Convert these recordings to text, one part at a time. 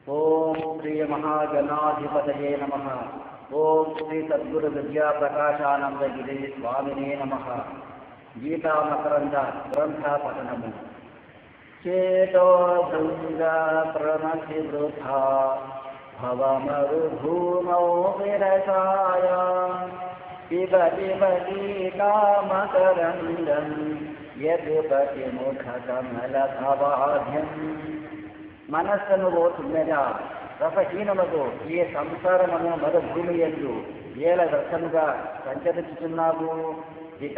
ओम श्री महागणाधिपतये नमः। ओम श्री सद्गुरु विद्या प्रकाशानंदगिरि स्वामिने नमः। गीता मकरंद ग्रंथ पठनमु। चेतो भृंग प्रणति वृथा भवमरुभूमौ विरसाय पिबति गीतामकरंदं यद्पति मुखकमलभवाढ्यं। మనస్సును ఓతున్నగా రసహీనముకు ఈ సంసారమును మరుభూమి యందు ఏల దర్శనముగా సంచరించుచున్నావు. ఇక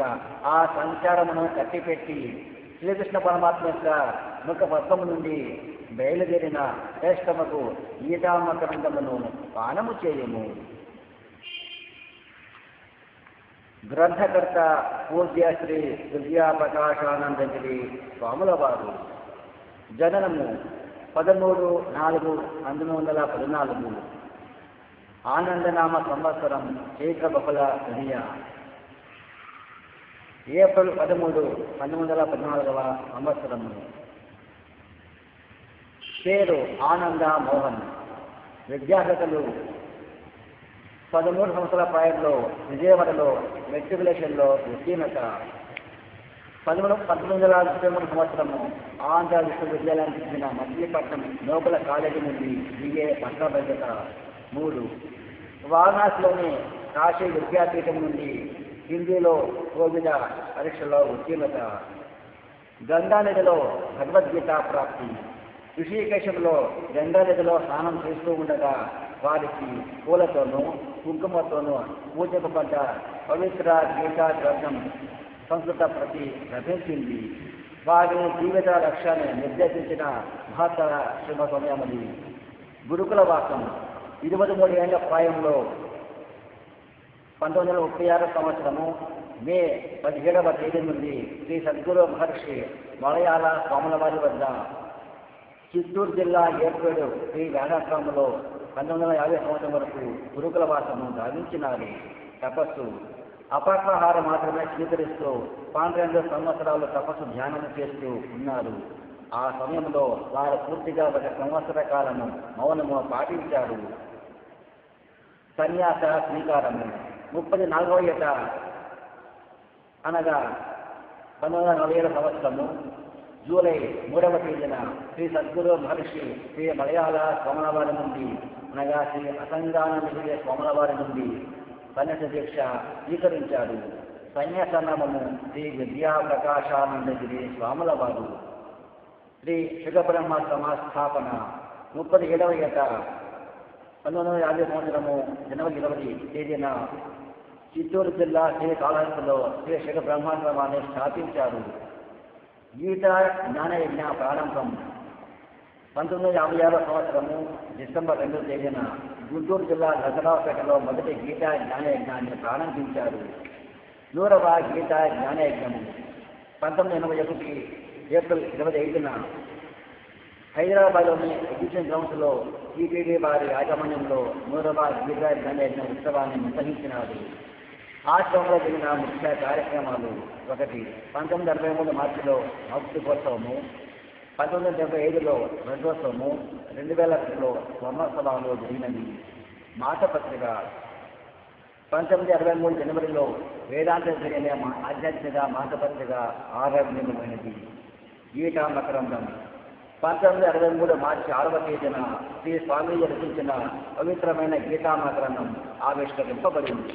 ఆ సంచారమును కట్టిపెట్టి శ్రీకృష్ణ పరమాత్మ యొక్క ముఖ పద్మము నుండి బయలుదేరిన శ్రేష్టముకు గీతామకరందమును పానము చేయము. గ్రంథకర్త పూజ్య శ్రీ విద్యా ప్రకాశానందగిరి స్వాముల వారు. జననము 13/4/1914. ఆనందనామ సంవత్సరం చైత్ర బహుళ తృతీయ. ఏప్రిల్ 13, 1914 సంవత్సరము. పేరు ఆనంద మోహన్. విద్యార్హతలు 13 సంవత్సరాల ప్రాయంలో విజయవాడలో మెట్రికులేషన్లో ఉత్తీర్ణత. 1933 సంవత్సరము ఆంధ్ర విశ్వవిద్యాలయానికి చెందిన మచిలీపట్నం నోబుల కాలేజీ నుండి BA పట్టభద్రత. 3 వారణాసిలోని కాశీ విద్యాపీఠం నుండి హిందీలో కోవిద పరీక్షలో ఉత్తీర్ణత. గంగానదిలో భగవద్గీత ప్రాప్తి. ఋషికేశంలో గంగానదిలో స్నానం చేస్తూ ఉండగా వారికి పూలతోనూ కుంకుమతోనూ పూజింపబడ్డ పవిత్ర గీతా గ్రంథం సంస్కృత ప్రతి లభించింది. వారి జీవిత లక్ష్యాన్ని నిర్దేశించిన మహత్తర శుభ సమయమది. గురుకుల వాసం. 23 ఏళ్ల ప్రాయంలో 1936 సంవత్సరము మే 17వ తేదీ నుండి శ్రీ సద్గురు మహర్షి మలయాళ స్వాముల వారి వద్ద చిత్తూరు జిల్లా ఏర్పేడు శ్రీ వేదాశ్రమంలో 1950 సంవత్సరం వరకు గురుకుల వాసము సాగించినారు. తపస్సు. అపక్రహారం మాత్రమే స్వీకరిస్తూ 12 సంవత్సరాలు తపస్సు ధ్యానం చేస్తూ ఉన్నారు. ఆ సమయంలో వారు పూర్తిగా 1 సంవత్సర కాలము మౌనము పాటించారు. సన్యాస స్వీకారము. 34వ ఏట అనగా 1947 సంవత్సరము జూలై 3వ తేదీన శ్రీ సద్గురు మహర్షి శ్రీ మలయాళ స్వాముల వారి నుండి అనగా శ్రీ అసంగానంద స్వాముల వారి నుండి సన్యాస దీక్ష స్వీకరించాడు. సన్యాస నామము శ్రీ విద్యా ప్రకాశానందగిరి స్వాముల వారు. శ్రీ శుగబ్రహ్మ సమాస్థాపన. 37వ ఏట 1950 సంవత్సరము జనవరి 20 తేదీన చిత్తూరు జిల్లా శ్రీ కాళహస్తిలో శ్రీ శుగబ్రహ్మాశ్రమాన్ని స్థాపించారు. గీతా జ్ఞానయజ్ఞ ప్రారంభం. 1956 సంవత్సరము డిసెంబర్ 2వ తేదీన గుంటూరు జిల్లా దసరాపేటలో మొదటి గీతా జ్ఞానయజ్ఞాన్ని ప్రారంభించారు. 100వ గీతా జ్ఞానయజ్ఞము 1981 ఏప్రిల్ 25న హైదరాబాద్లోని ఎగ్జిబిషన్ గ్రౌండ్స్లో టీటీడీ వారి యాజమాన్యంలో 100వ గీతా జ్ఞానయజ్ఞ ఉత్సవాన్ని నిర్వహించినారు. ఆశ్రమంలో జరిగిన ముఖ్య కార్యక్రమాలు. 1 1963 మార్చిలో మహోత్సవము, 1975లో రథోత్సవము, 2002లో స్వర్ణోత్సవాలు జరిగినవి. మాసపత్రిక. 1963 జనవరిలో వేదాంత జరిగిన ఆధ్యాత్మిక మాసపత్రిక ఆరంభమైనది. గీతా మకరందం. 1963 మార్చి 6వ తేదీన శ్రీ స్వామీజీ రచించిన పవిత్రమైన గీతా మకరందం ఆవిష్కరింపబడింది.